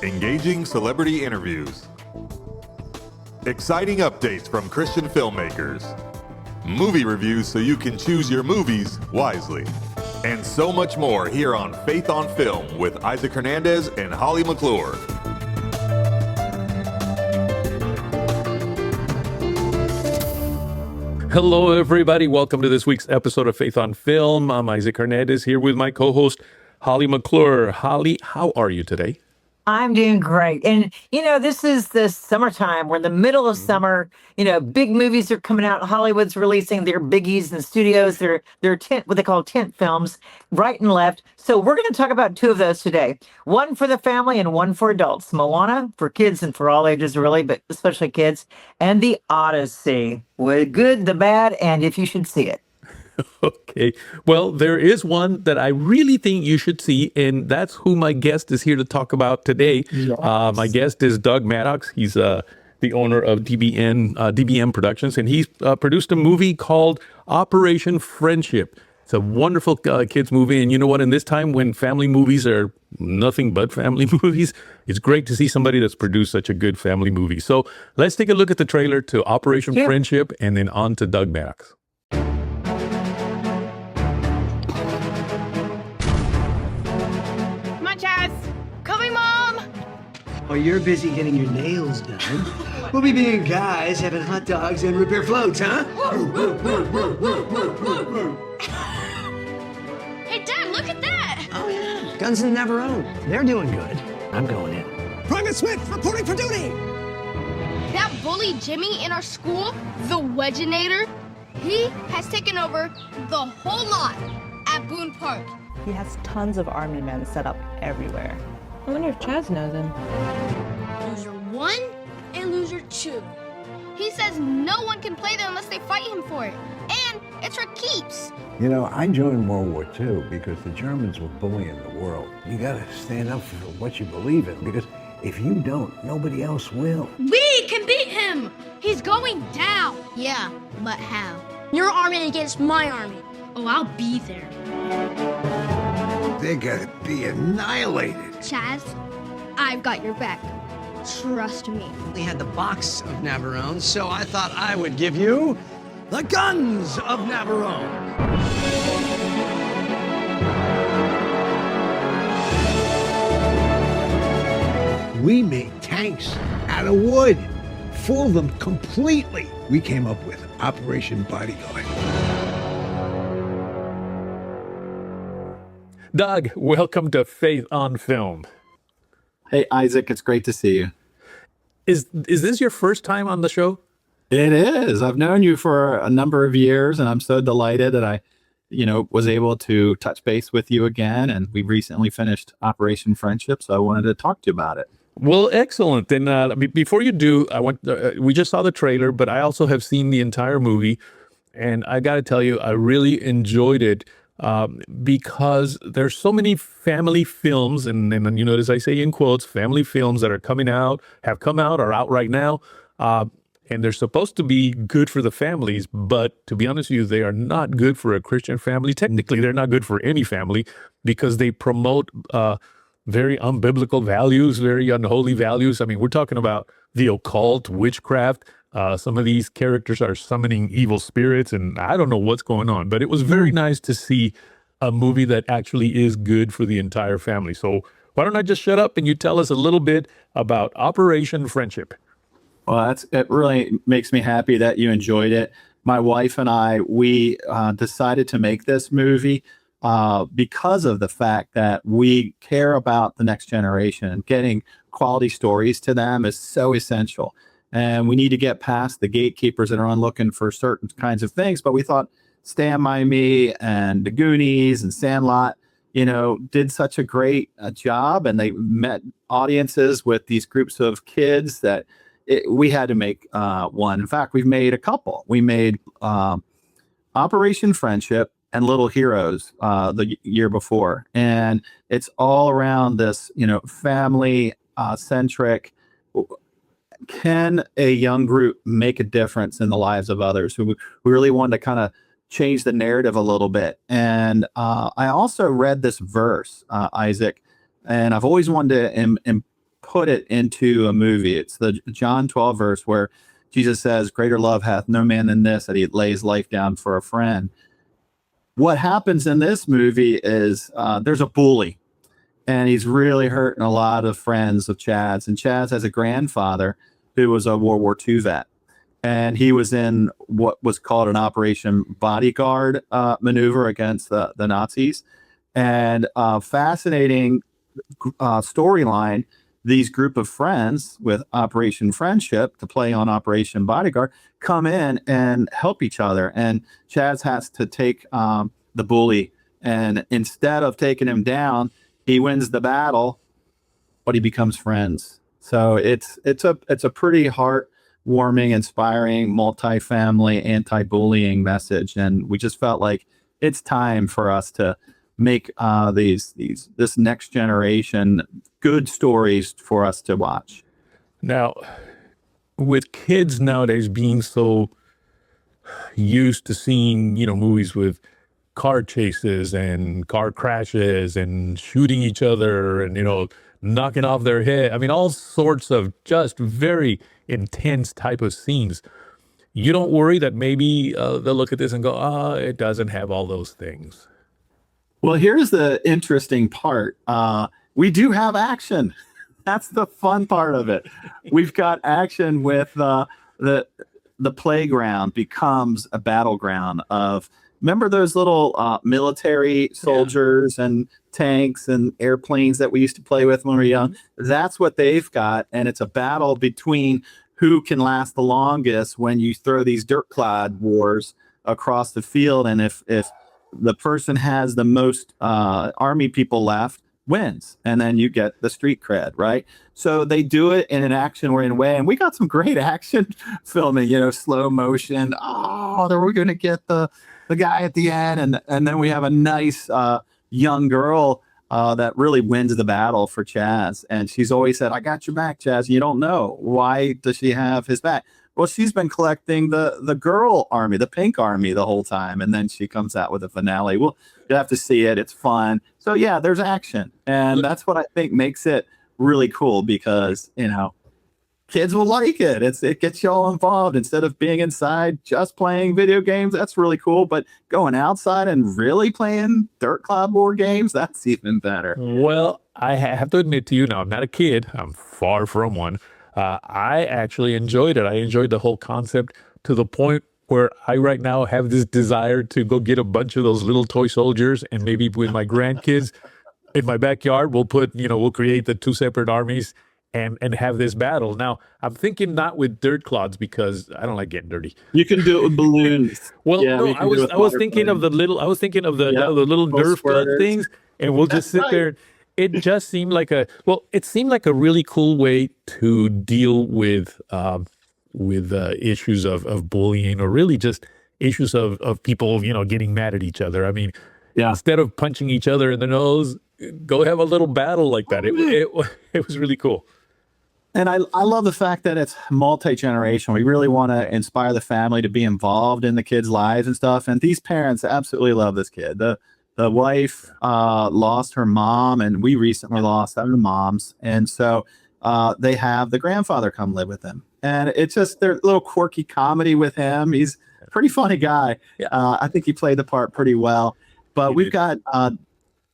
engaging celebrity interviews, exciting updates from Christian filmmakers, movie reviews so you can choose your movies wisely, and so much more here on Faith on Film with Isaac Hernandez and Holly McClure. Hello, everybody. Welcome to this week's episode of Faith on Film. I'm Isaac Hernandez here with my co-host, Holly McClure. Holly, how are you today? I'm doing great. And, this is the summertime. We're in the middle of summer. Big movies are coming out. Hollywood's releasing their biggies in the studios, their tent, what they call tent films, right and left. So we're going to talk about two of those today. One for the family and one for adults. MOANA for kids and for all ages, really, but especially kids. And the Odyssey. The good, the bad, and if you should see it. Okay. Well, there is one that I really think you should see, and that's who my guest is here to talk about today. Yes. My guest is Doug Maddox. He's the owner of DBM Productions, and he's produced a movie called Operation Friendship. It's a wonderful kids movie, and you know what? In this time when family movies are nothing but family movies, it's great to see somebody that's produced such a good family movie. So let's take a look at the trailer to Operation Friendship, and then on to Doug Maddox. While you're busy getting your nails done, we'll be being guys having hot dogs and root beer floats, huh? Hey, Dad, look at that! Oh, yeah. Guns and Navarone. They're doing good. I'm going in. Private Smith, reporting for duty! That bully Jimmy in our school, the Wedgenator, he has taken over the whole lot at Boone Park. He has tons of army men set up everywhere. I wonder if Chaz knows him. Loser 1 and Loser 2. He says no one can play there unless they fight him for it. And it's for keeps. I joined World War II because the Germans were bullying the world. You gotta stand up for what you believe in, because if you don't, nobody else will. We can beat him! He's going down! Yeah, but how? Your army against my army. Oh, I'll be there. They're gonna be annihilated. Chaz, I've got your back. Trust me. We had the box of Navarone, so I thought I would give you the guns of Navarone. We made tanks out of wood, fooled them completely. We came up with Operation Bodyguard. Doug, welcome to Faith on Film. Hey, Isaac, it's great to see you. Is this your first time on the show? It is. I've known you for a number of years, and I'm so delighted that I, was able to touch base with you again. And we recently finished Operation Friendship, so I wanted to talk to you about it. Well, excellent. And before you do, we just saw the trailer, but I also have seen the entire movie, and I got to tell you, I really enjoyed it. Because there's so many family films, and as I say in quotes, family films that are coming out, have come out, are out right now, and they're supposed to be good for the families, but to be honest with you, they are not good for a Christian family. Technically, they're not good for any family because they promote very unbiblical values, very unholy values. I mean, we're talking about the occult, witchcraft. Some of these characters are summoning evil spirits, and I don't know what's going on, but it was very nice to see a movie that actually is good for the entire family. So why don't I just shut up and you tell us a little bit about Operation Friendship? Well, it really makes me happy that you enjoyed it. My wife and I, we decided to make this movie because of the fact that we care about the next generation. Getting quality stories to them is so essential. And we need to get past the gatekeepers that are on looking for certain kinds of things. But we thought Stand By Me and The Goonies and Sandlot, did such a great job. And they met audiences with these groups of kids that we had to make one. In fact, we've made a couple. We made Operation Friendship and Little Heroes the year before. And it's all around this, family centric. Can a young group make a difference in the lives of others? We really wanted to kind of change the narrative a little bit. And I also read this verse, Isaac, and I've always wanted to put it into a movie. It's the John 12 verse where Jesus says, greater love hath no man than this, that he lays life down for a friend. What happens in this movie is there's a bully, and he's really hurting a lot of friends of Chad's. And Chad's has a grandfather who was a World War II vet. And he was in what was called an Operation Bodyguard maneuver against the Nazis. And fascinating storyline, these group of friends with Operation Friendship to play on Operation Bodyguard come in and help each other. And Chaz has to take the bully. And instead of taking him down, he wins the battle, but he becomes friends. So it's a pretty heartwarming, inspiring, multi-family, anti-bullying message. And we just felt like it's time for us to make this next generation good stories for us to watch. Now, with kids nowadays being so used to seeing, movies with car chases and car crashes and shooting each other and, knocking off their head. I mean, all sorts of just very intense type of scenes. You don't worry that maybe they'll look at this and go, it doesn't have all those things. Well, here's the interesting part. We do have action. That's the fun part of it. We've got action with the playground becomes a battleground of, remember those little military soldiers and tanks and airplanes that we used to play with when we were young? That's what they've got. And it's a battle between who can last the longest when you throw these dirt clod wars across the field. And if the person has the most army people left, wins, and then you get the street cred, right? So they do it in an action-oriented way, and we got some great action filming, slow motion. Oh, we're going to get the guy at the end, and then we have a nice young girl that really wins the battle for Chaz, and she's always said, "I got your back, Chaz." You don't know why does she have his back. Well, she's been collecting the girl army, the pink army, the whole time, and then she comes out with a finale. Well, you have to see it; it's fun. So yeah, there's action, and that's what I think makes it really cool because kids will like it. It gets you all involved instead of being inside just playing video games. That's really cool, but going outside and really playing dirt clod board games, that's even better. Well, I have to admit to you now, I'm not a kid. I'm far from one. I actually enjoyed it. I enjoyed the whole concept to the point where I right now have this desire to go get a bunch of those little toy soldiers, and maybe with my grandkids in my backyard, we'll create the two separate armies and have this battle. Now, I'm thinking not with dirt clods because I don't like getting dirty. You can do it with balloons. Well, yeah, no, I was thinking of the little little Nerf gun things, and we'll just sit there. It just seemed like a really cool way to deal with issues of bullying, or really just issues of people, getting mad at each other. I mean, instead of punching each other in the nose, go have a little battle like that. It was really cool. And I love the fact that it's multi-generational. We really want to inspire the family to be involved in the kids' lives and stuff. And these parents absolutely love this kid. The wife lost her mom, and we recently lost our moms. And so they have the grandfather come live with them. And it's just their little quirky comedy with him. He's a pretty funny guy. I think he played the part pretty well. But we've got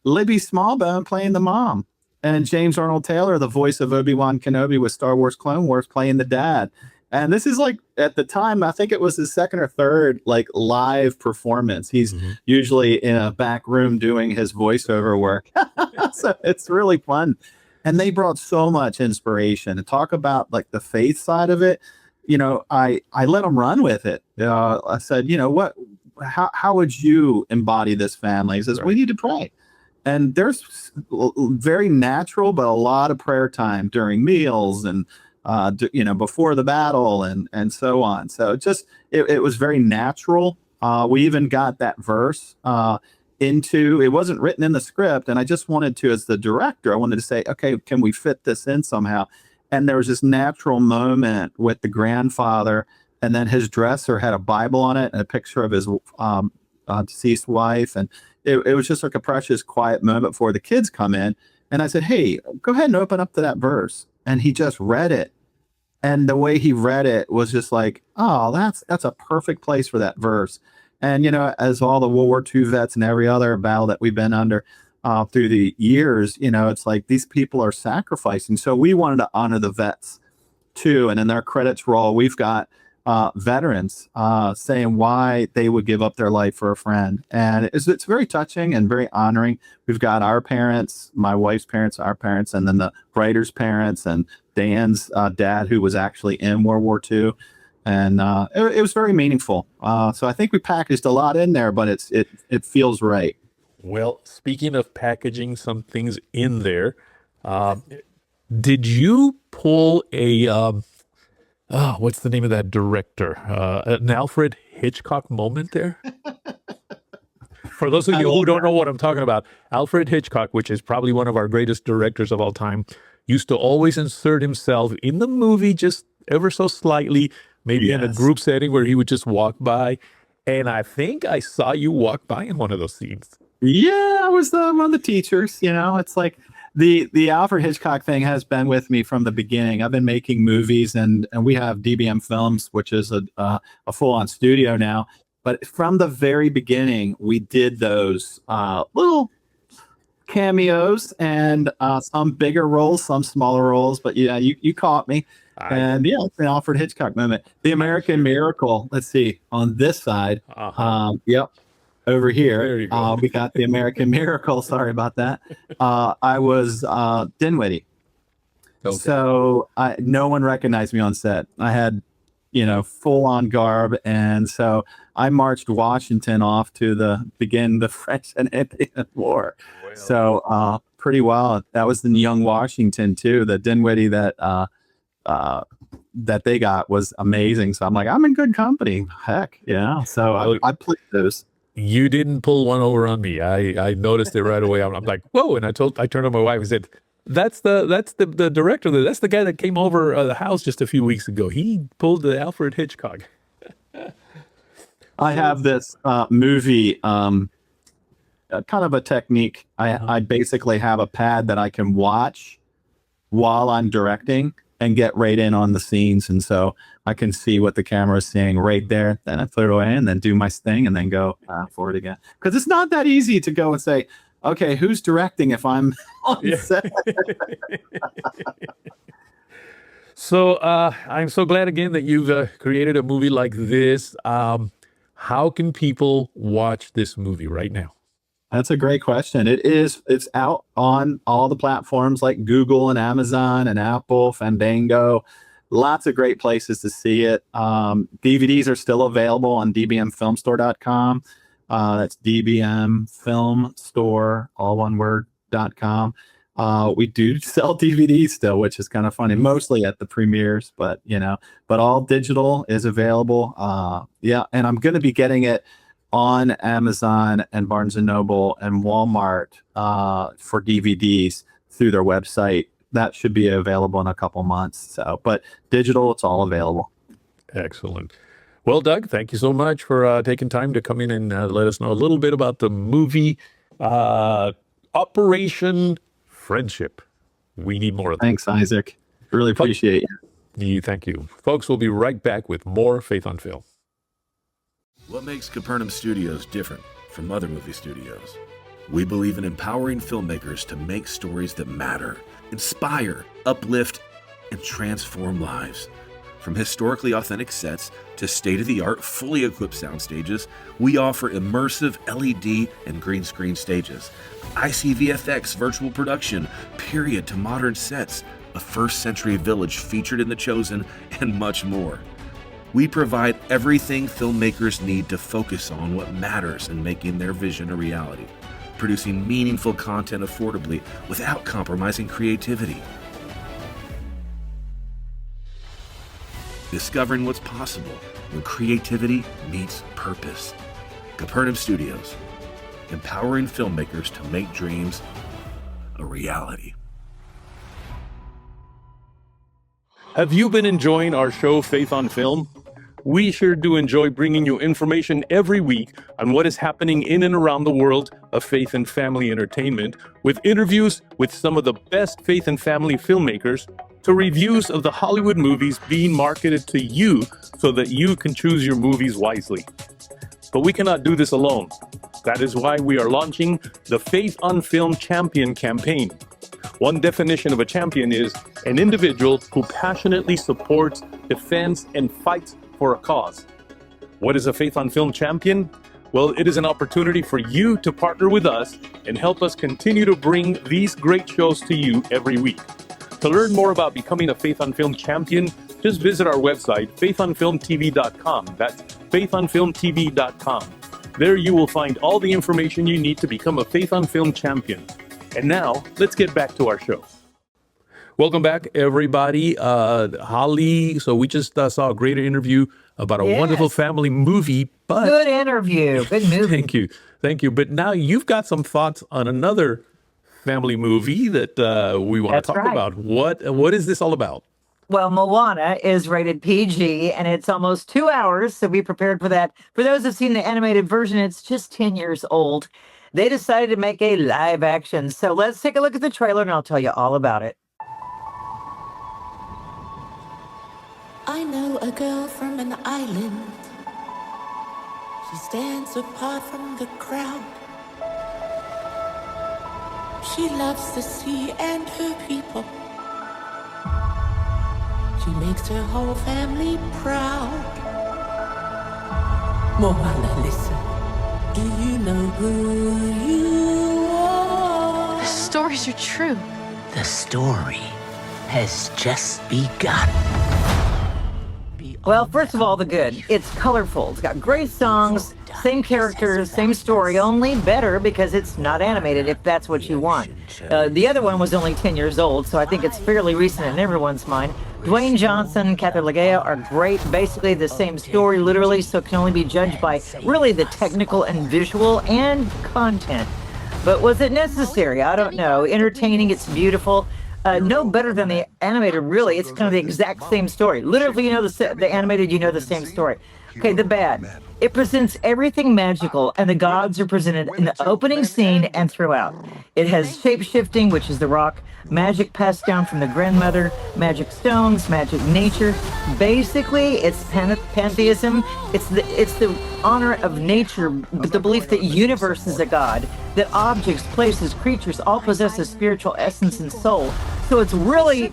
Libby Smallbone playing the mom, and James Arnold Taylor, the voice of Obi-Wan Kenobi with Star Wars Clone Wars, playing the dad. And this is like, at the time, I think it was his second or third live performance. He's usually in a back room doing his voiceover work. So it's really fun. And they brought so much inspiration to talk about the faith side of it. I let them run with it. I said, how would you embody this family? He says, we need to pray. And there's very natural, but a lot of prayer time during meals and before the battle and so on. So it was very natural. We even got that verse it wasn't written in the script. And I just wanted to, as the director, I wanted to say, okay, can we fit this in somehow? And there was this natural moment with the grandfather, and then his dresser had a Bible on it and a picture of his deceased wife. And it was just like a precious, quiet moment before the kids come in. And I said, hey, go ahead and open up to that verse. and he just read it. And the way he read it was just like, oh, that's a perfect place for that verse. And, as all the World War II vets and every other battle that we've been under through the years, it's like these people are sacrificing. So we wanted to honor the vets too. And in their credits roll, we've got veterans saying why they would give up their life for a friend. And it's very touching and very honoring. We've got our parents, my wife's parents, our parents, and then the writer's parents and Dan's dad, who was actually in World War II. And it was very meaningful. So I think we packaged a lot in there, but it feels right. Well, speaking of packaging some things in there, did you pull a what's the name of that director? An Alfred Hitchcock moment there? For those of you who don't know what I'm talking about, Alfred Hitchcock, which is probably one of our greatest directors of all time, used to always insert himself in the movie just ever so slightly, maybe in a group setting where he would just walk by. And I think I saw you walk by in one of those scenes. Yeah, I was one of the teachers. It's like the Alfred Hitchcock thing has been with me from the beginning. I've been making movies, and we have DBM Films, which is a full-on studio now. But from the very beginning, we did those little cameos and some bigger roles, some smaller roles. But yeah, you caught me. And yeah, it's an Alfred Hitchcock moment. The American Miracle. Let's see on this side. Yep. Over here, we got the American Miracle. Sorry about that. I was Dinwiddie. Okay. So no one recognized me on set. I had, full on garb. And so I marched Washington off to begin the French and Indian War. Well. So pretty wild. That was the young Washington too. The Dinwiddie that they got was amazing. So I'm like, I'm in good company. Heck, yeah. So I played those. You didn't pull one over on me. I noticed it right away. I'm like, whoa! And I turned to my wife and said, "That's the director. That's the guy that came over the house just a few weeks ago. He pulled the Alfred Hitchcock." I have this movie, kind of a technique. I basically have a pad that I can watch while I'm directing and get right in on the scenes. And so I can see what the camera is seeing right there. Then I put it away and then do my thing and then go forward again. Because it's not that easy to go and say, okay, who's directing if I'm on set? So I'm so glad again that you've created a movie like this. How can people watch this movie right now? That's a great question. It's out on all the platforms like Google and Amazon and Apple, Fandango, lots of great places to see it. DVDs are still available on dbmfilmstore.com. That's dbmfilmstore, all one word.com. We do sell DVDs still, which is kind of funny, mostly at the premieres, but all digital is available. And I'm going to be getting it on Amazon and Barnes & Noble and Walmart for DVDs through their website. That should be available in a couple months. So, but digital, it's all available. Excellent. Well, Doug, thank you so much for taking time to come in and let us know a little bit about the movie Operation Friendship. We need more of that. Thanks, Isaac. Really appreciate you. Thank you. Folks, we'll be right back with more Faith on Film. What makes Capernaum Studios different from other movie studios? We believe in empowering filmmakers to make stories that matter, inspire, uplift, and transform lives. From historically authentic sets to state-of-the-art, fully equipped sound stages, we offer immersive LED and green screen stages, ICVFX virtual production, period to modern sets, a first-century village featured in The Chosen, and much more. We provide everything filmmakers need to focus on what matters in making their vision a reality, producing meaningful content affordably without compromising creativity. Discovering what's possible when creativity meets purpose. Capernaum Studios, empowering filmmakers to make dreams a reality. Have you been enjoying our show, Faith on Film? We sure do enjoy bringing you information every week on what is happening in and around the world of faith and family entertainment, with interviews with some of the best faith and family filmmakers to reviews of the Hollywood movies being marketed to you so that you can choose your movies wisely. But we cannot do this alone. That is why we are launching the Faith on Film Champion campaign. One definition of a champion is an individual who passionately supports, defends, and fights for a cause. What is a Faith on Film champion? Well, it is an opportunity for you to partner with us and help us continue to bring these great shows to you every week. To learn more about becoming a Faith on Film champion, just visit our website, faithonfilmtv.com. That's faithonfilmtv.com. There you will find all the information you need to become a Faith on Film champion. And now, let's get back to our show. Welcome back, everybody. Holly, so we just saw a great interview about a wonderful family movie. But good interview. Good movie. Thank you. But now you've got some thoughts on another family movie that we want to talk about. What is this all about? Well, Moana is rated PG, and it's almost 2 hours, so be prepared for that. For those who've seen the animated version, it's just 10 years old. They decided to make a live action. So let's take a look at the trailer, and I'll tell you all about it. I know a girl from an island. She stands apart from the crowd. She loves the sea and her people. She makes her whole family proud. Moana, listen. Do you know who you are? The stories are true. The story has just begun. Well, first of all, the good. It's colorful. It's got great songs, same characters, same story, only better because it's not animated, if that's what you want. The other one was only 10 years old, so I think it's fairly recent in everyone's mind. Dwayne Johnson, Catherine Legea are great. Basically the same story, literally, so it can only be judged by really the technical and visual and content. But was it necessary? I don't know. Entertaining, it's beautiful. No better than the animated, really. It's kind of the exact same story. Literally, you know the animated, you know the same story. Okay, the bad. It presents everything magical, and the gods are presented in the opening scene and throughout. It has shape-shifting, which is the rock, magic passed down from the grandmother, magic stones, magic nature. Basically, it's pantheism. It's the honor of nature, the belief that universe is a god, that objects, places, creatures all possess a spiritual essence and soul. So it's really,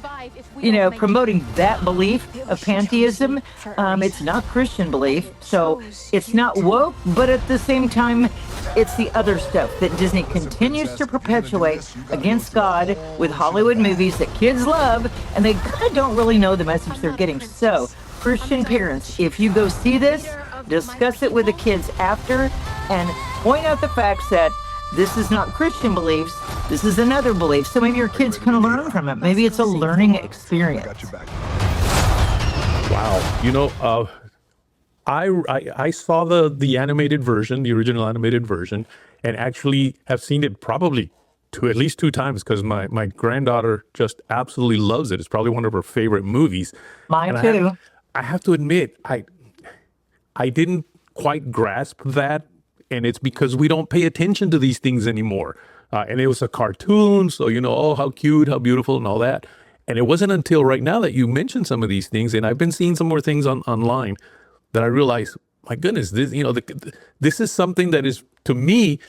promoting that belief of pantheism. It's not Christian belief, so it's not woke, but at the same time, it's the other stuff that Disney continues to perpetuate against God with Hollywood movies that kids love, and they kind of don't really know the message they're getting. So, Christian parents, if you go see this, discuss it with the kids after, and point out the facts that this is not Christian beliefs, this is another belief. So maybe your kids can learn from it. Maybe it's a learning experience. Wow. I saw the animated version, the original animated version, and actually have seen it probably at least 2 times because my granddaughter just absolutely loves it. It's probably one of her favorite movies. Mine too. I have to admit, I didn't quite grasp that. And it's because we don't pay attention to these things anymore. And it was a cartoon, so, how cute, how beautiful, and all that. And it wasn't until right now that you mentioned some of these things, and I've been seeing some more things online, that I realized, my goodness, this, this is something that is, to me,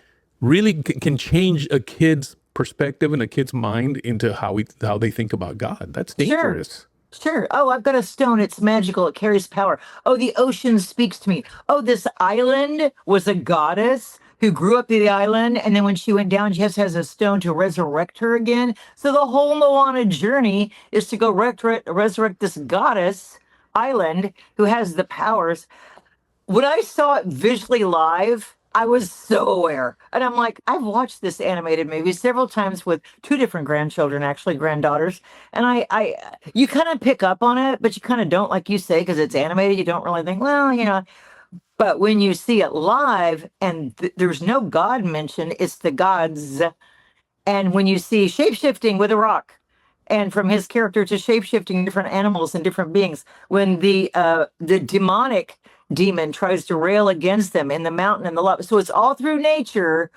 really can change a kid's perspective and a kid's mind into how they think about God. That's dangerous. Sure. Oh, I've got a stone. It's magical. It carries power. Oh, the ocean speaks to me. Oh, this island was a goddess who grew up in the island. And then when she went down, she just has a stone to resurrect her again. So the whole Moana journey is to go resurrect this goddess island who has the powers. When I saw it visually live, I was so aware. And I'm like, I've watched this animated movie several times with 2 different grandchildren, actually granddaughters. And you kind of pick up on it, but you kind of don't, like you say, because it's animated. You don't really think, well, but when you see it live and there's no God mentioned, it's the gods. And when you see shape-shifting with a rock, and from his character to shape-shifting different animals and different beings, when the demonic demon tries to rail against them in the mountain and the lava. So it's all through nature.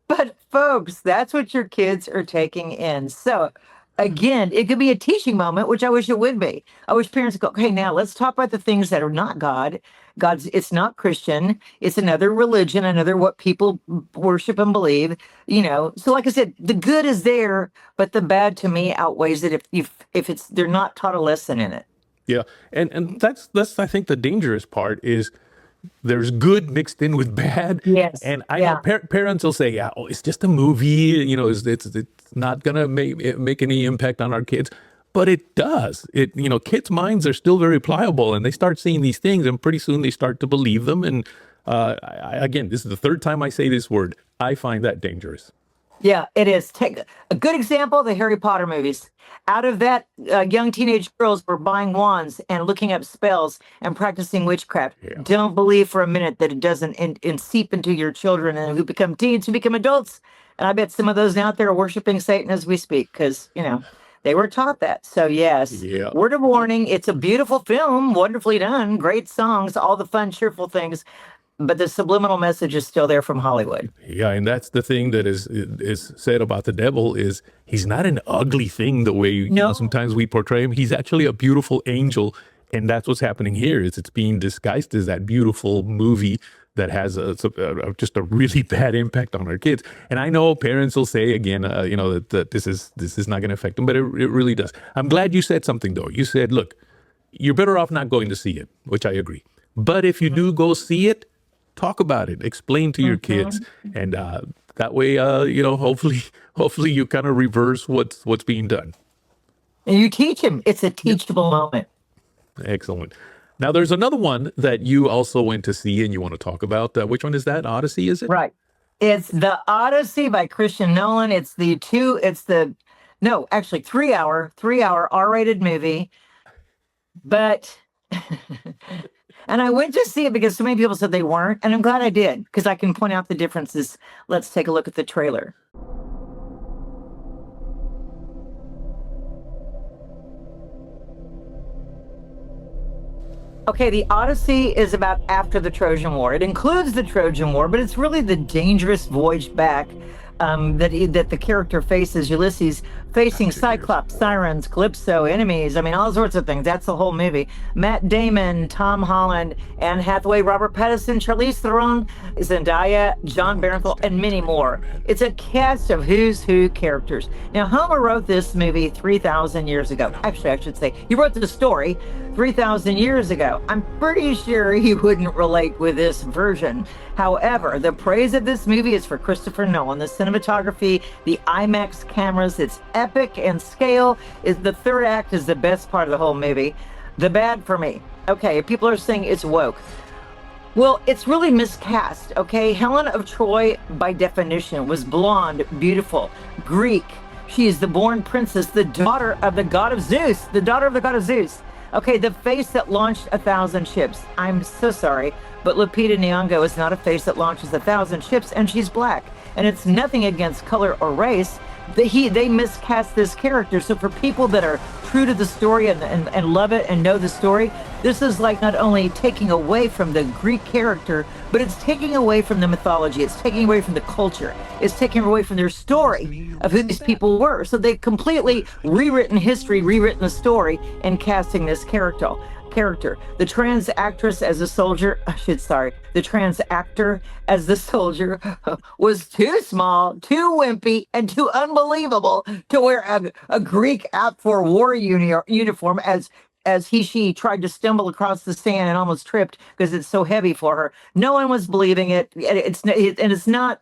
But folks, that's what your kids are taking in. So again, it could be a teaching moment, which I wish it would be. I wish parents go, okay, now let's talk about the things that are not God. It's not Christian. It's another religion, another what people worship and believe. So like I said, the good is there, but the bad to me outweighs it if they're not taught a lesson in it. Yeah, and that's I think the dangerous part is there's good mixed in with bad. Yes. And I know parents will say, yeah, oh, it's just a movie, it's not gonna make any impact on our kids. But it does. Kids' minds are still very pliable, and they start seeing these things, and pretty soon they start to believe them. And again, this is the third time I say this word. I find that dangerous. Yeah, it is. Take a good example, the Harry Potter movies. Out of that, young teenage girls were buying wands and looking up spells and practicing witchcraft. Yeah. Don't believe for a minute that it doesn't seep into your children and who become teens, who become adults. And I bet some of those out there are worshiping Satan as we speak because, they were taught that. So, yes, word of warning. It's a beautiful film, wonderfully done, great songs, all the fun, cheerful things. But the subliminal message is still there from Hollywood. Yeah, and that's the thing that is said about the devil is he's not an ugly thing the way sometimes we portray him. He's actually a beautiful angel, and that's what's happening here. Is it's being disguised as that beautiful movie that has just a really bad impact on our kids. And I know parents will say again, that this is not going to affect them, but it really does. I'm glad you said something though. You said, look, you're better off not going to see it, which I agree. But if you do go see it, talk about it, explain to your kids, and that way, hopefully you kind of reverse what's being done. And you teach him. It's a teachable moment. Excellent. Now, there's another one that you also went to see and you want to talk about. Which one is that? Odyssey, is it? Right. It's the Odyssey by Christian Nolan. It's the 3-hour R-rated movie. But, and I went to see it because so many people said they weren't. And I'm glad I did because I can point out the differences. Let's take a look at the trailer. Okay, the Odyssey is about after the Trojan War. It includes the Trojan War, but it's really the dangerous voyage back that the character faces, Ulysses, facing Cyclops, sirens, Calypso, enemies. I mean, all sorts of things. That's the whole movie. Matt Damon, Tom Holland, Anne Hathaway, Robert Pattinson, Charlize Theron, Zendaya, John Bernthal, and many more. It's a cast of who's who characters. Now, Homer wrote this movie 3,000 years ago. Actually, I should say, he wrote the story 3,000 years ago. I'm pretty sure he wouldn't relate with this version. However, the praise of this movie is for Christopher Nolan. The cinematography, the IMAX cameras, it's epic and scale. The third act is the best part of the whole movie. The bad for me. Okay, people are saying it's woke. Well, it's really miscast, okay? Helen of Troy, by definition, was blonde, beautiful, Greek. She is the born princess, the daughter of the god of Zeus. Okay, the face that launched 1,000 ships. I'm so sorry, but Lupita Nyong'o is not a face that launches 1,000 ships, and she's black. And it's nothing against color or race. They miscast this character. So for people that are true to the story and love it and know the story, this is like not only taking away from the Greek character, but it's taking away from the mythology. It's taking away from the culture. It's taking away from their story of who these people were. So they've completely rewritten history, rewritten the story, and casting this character. The trans actress as a soldier, the trans actor as the soldier was too small, too wimpy, and too unbelievable to wear a Greek for war uniform as she tried to stumble across the sand and almost tripped because it's so heavy for her. No one was believing it. It's not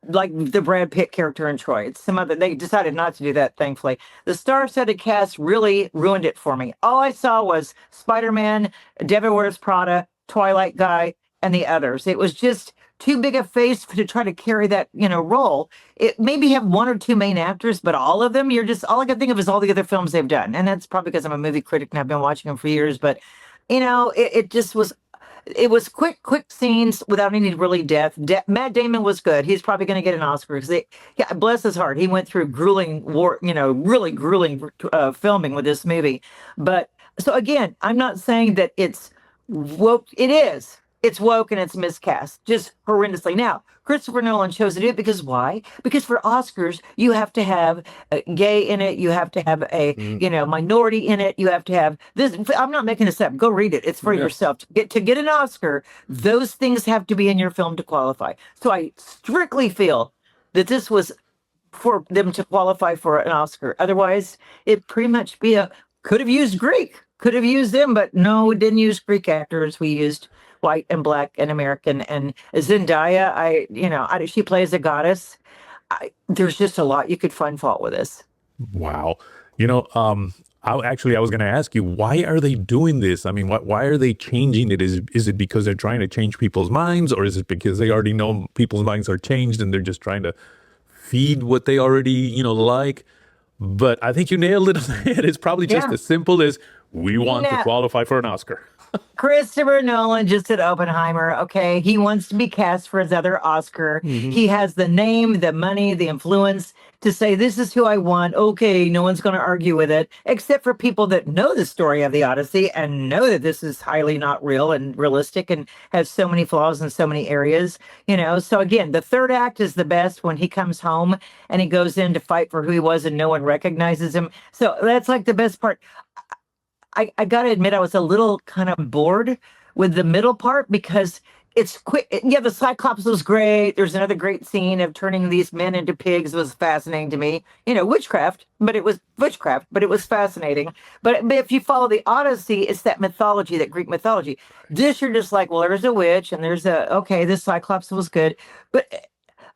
like the Brad Pitt character in Troy. It's some other. They decided not to do that, thankfully. The star-studded cast really ruined it for me. All I saw was Spider-Man, Devil Wears Prada, Twilight Guy, and the others. It was just too big a face to try to carry that, role. It maybe have one or two main actors, but all of them, all I can think of is all the other films they've done. And that's probably because I'm a movie critic and I've been watching them for years. But, it just was. It was quick scenes without any really depth. Matt Damon was good. He's probably going to get an Oscar because bless his heart, he went through really grueling filming with this movie. But so again, I'm not saying that it's woke. It is. it's woke and it's miscast just horrendously. Now, Christopher Nolan chose to do it because why? Because for Oscars, you have to have a gay in it. You have to have a, minority in it. You have to have this. I'm not making this up. Go read it. It's for yourself. To get an Oscar, those things have to be in your film to qualify. So I strictly feel that this was for them to qualify for an Oscar. Otherwise, it pretty much could have used Greek, could have used them, but no, we didn't use Greek actors. We used white and black and American. And Zendaya, she plays a goddess. There's just a lot you could find fault with this. Wow. I was going to ask you, why are they doing this? I mean, why are they changing it? Is it because they're trying to change people's minds, or is it because they already know people's minds are changed and they're just trying to feed what they already, like? But I think you nailed it on the head. It's probably just as simple as we want to qualify for an Oscar. Christopher Nolan just did Oppenheimer. Okay. He wants to be cast for his other Oscar. He has the name, the money, the influence to say, this is who I want. Okay. No one's going to argue with it, except for people that know the story of the Odyssey and know that this is highly not real and realistic and has so many flaws in so many areas, So again, the third act is the best when he comes home and he goes in to fight for who he was and no one recognizes him. So that's like the best part. I got to admit, I was a little kind of bored with the middle part because it's quick. Yeah, the Cyclops was great. There's another great scene of turning these men into pigs. It was fascinating to me. Witchcraft, but it was fascinating. But if you follow the Odyssey, it's that mythology, that Greek mythology. This, you're just like, well, there's a witch and this Cyclops was good. But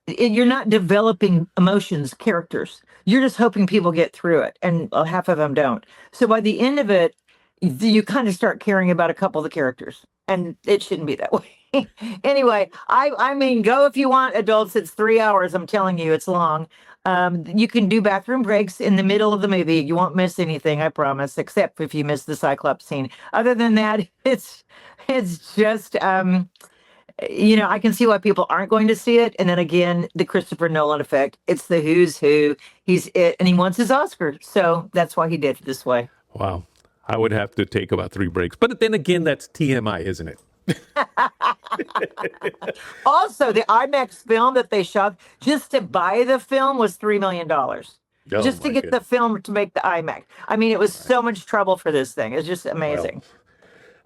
you're not developing emotions, characters. You're just hoping people get through it. And half of them don't. So by the end of it, you kind of start caring about a couple of the characters, and it shouldn't be that way. Anyway, I mean, go if you want, adults. It's 3 hours. I'm telling you, it's long. You can do bathroom breaks in the middle of the movie. You won't miss anything, I promise, except if you miss the Cyclops scene. Other than that, it's just, I can see why people aren't going to see it. And then again, the Christopher Nolan effect. It's the who's who. He's it, and he wants his Oscar. So that's why he did it this way. Wow. I would have to take about 3 breaks. But then again, that's TMI, isn't it? Also, the IMAX film that they shot, just to buy the film was $3 million. Just to get the film to make the IMAX. I mean, it was so much trouble for this thing. It's just amazing.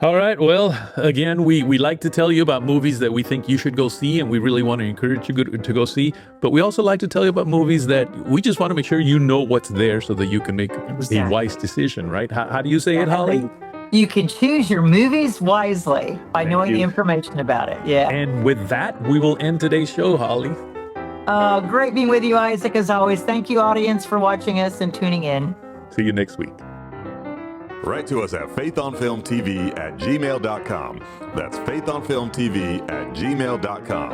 All right. Well, again, we like to tell you about movies that we think you should go see, and we really want to encourage you to go see. But we also like to tell you about movies that we just want to make sure you know what's there so that you can make a wise decision, right? How do you say it, Holly? You can choose your movies wisely by knowing the information about it. Yeah. And with that, we will end today's show, Holly. Great being with you, Isaac, as always. Thank you, audience, for watching us and tuning in. See you next week. Write to us at faithonfilmtv@gmail.com. That's faithonfilmtv@gmail.com.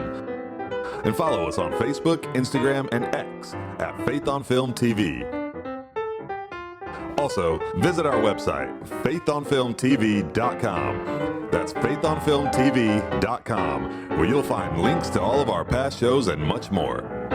And follow us on Facebook, Instagram, and X at faithonfilmtv. Also, visit our website, faithonfilmtv.com. That's faithonfilmtv.com, where you'll find links to all of our past shows and much more.